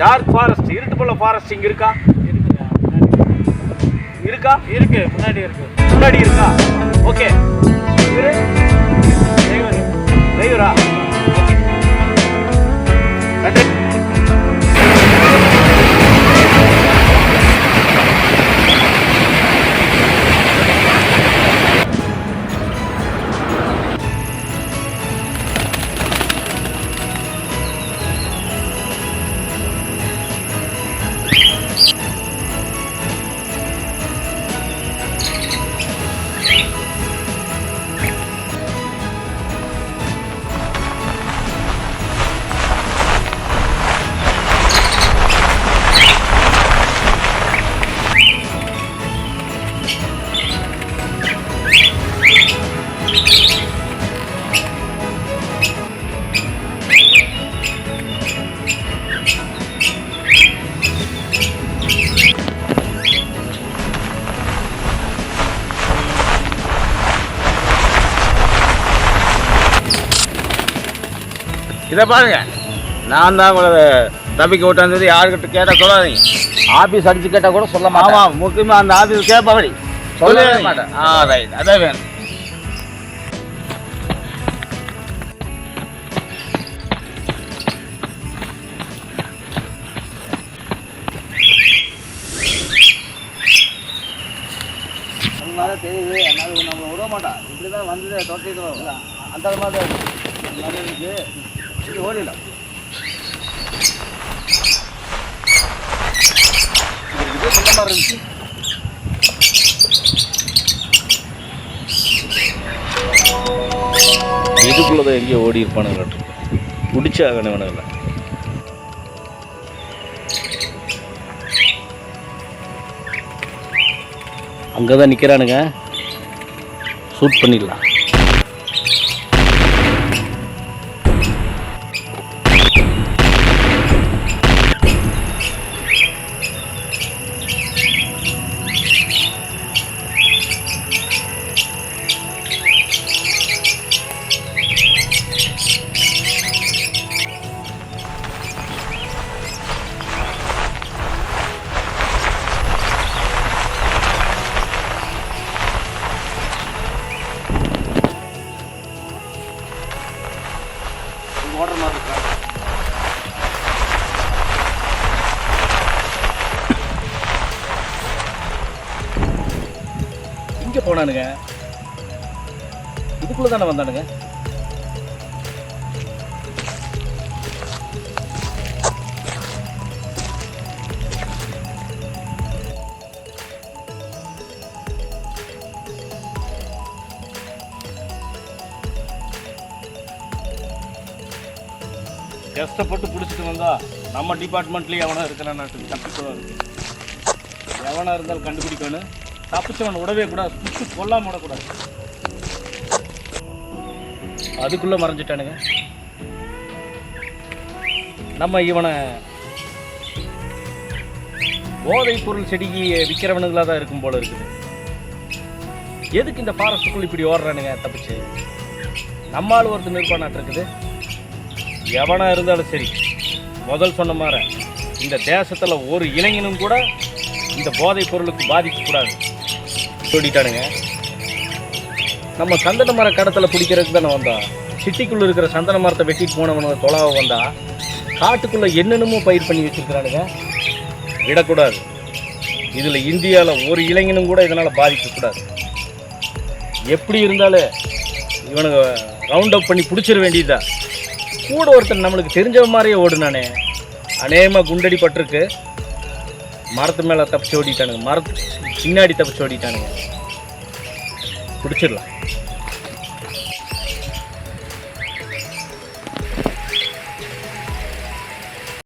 Dark forest, இருட்டுக்குள்ள forest இங்க இருக்கா? இருக்கா? இருக்கு, முன்னாடி இருக்கு. முன்னாடி இருக்கா? ஓகே. இவரு டிரைவரா? இதை பாருங்க, நான் தான் உங்களை தப்பிக்க விட்டாந்தது யாருக்கிட்ட கேட்டால் சொல்லாதீங்க. ஆபீஸ் அடிச்சு கேட்டால் கூட சொல்ல மாட்டேன். ஆமாம், முக்கியமாக அந்த ஆஃபீஸ் கேட்பாடி சொல்லவே மாட்டேன். ரைட், அதான் வேணும். தெரியுது, அதனால நம்மளை விட மாட்டான். இப்படி தான் வந்து தொட்டிட்டு அந்த மாதிரி தான் இருக்கு. இது ஓடிடலாம். இது சொந்த மாதிரி இருந்துச்சு. இதுக்குள்ளதான் எங்கேயோ ஓடி இருப்பானுங்க, முடிச்சாகணும் வேணும்ல. அங்கதான் நிக்கிறானுங்க, ஷூட் பண்ணிடலாம். இங்க போனானுங்க, இதுக்குள்ள தானே வந்தானுங்க. கஷ்டப்பட்டு பிடிச்சிட்டு வந்தா நம்ம டிபார்ட்மெண்ட்லேயே எவனா இருக்கிறான்னு தப்பிக்கூடாது. இருக்கு, எவனா இருந்தாலும் கண்டுபிடிக்கணும். தப்பிச்சவன் விடவே கூடாது, சுற்றி கொல்லாம விடக்கூடாது. அதுக்குள்ள மறைஞ்சிட்டானுங்க. நம்ம இவனை போதைப் பொருள் செடிக்கு விற்கிறவனுங்களாக தான் இருக்கும் போல இருக்குது. எதுக்கு இந்த ஃபாரஸ்ட்டுக்குள்ள இப்படி ஓடுறானுங்க தப்பிச்சு? நம்மால் ஒருத்தர் நிற்பானாட்டு இருக்குது. எவனா இருந்தாலும் சரி, முதல் சொன்ன மாதிரி இந்த தேசத்துல ஒரு இளைஞனும் கூட இந்த போதைப் பொருளுக்கு பாதிக்கக்கூடாது சொல்லிட்டானுங்க. நம்ம சந்தன மர கடத்தலை பிடிக்கிறதுக்கு தானே வந்தோம். சிட்டிக்குள்ளே இருக்கிற சந்தன மரத்தை வெட்டிட்டு போனவன தொலாவை வந்தா காட்டுக்குள்ளே என்னென்னமோ பயிர் பண்ணி வச்சுருக்கிறானுங்க. விடக்கூடாது. இதில் இந்தியாவில் ஒரு இளைஞனும் கூட இதனால் பாதிக்கக்கூடாது. எப்படி இருந்தாலும் இவனுங்க ரவுண்ட் அப் பண்ணி பிடிச்சிட வேண்டியதுதான். கூட ஒருத்தர் நம்மளுக்கு தெரிஞ்ச மாதிரியே ஓடுனானே, அநேகமாக குண்டடி பட்டிருக்கு. மரத்து மேலே தப்பிச்சு ஓடிட்டானுங்க, மரத்து பின்னாடி தப்பிச்சு ஓடிட்டானுங்க. பிடிச்சிடலாம்.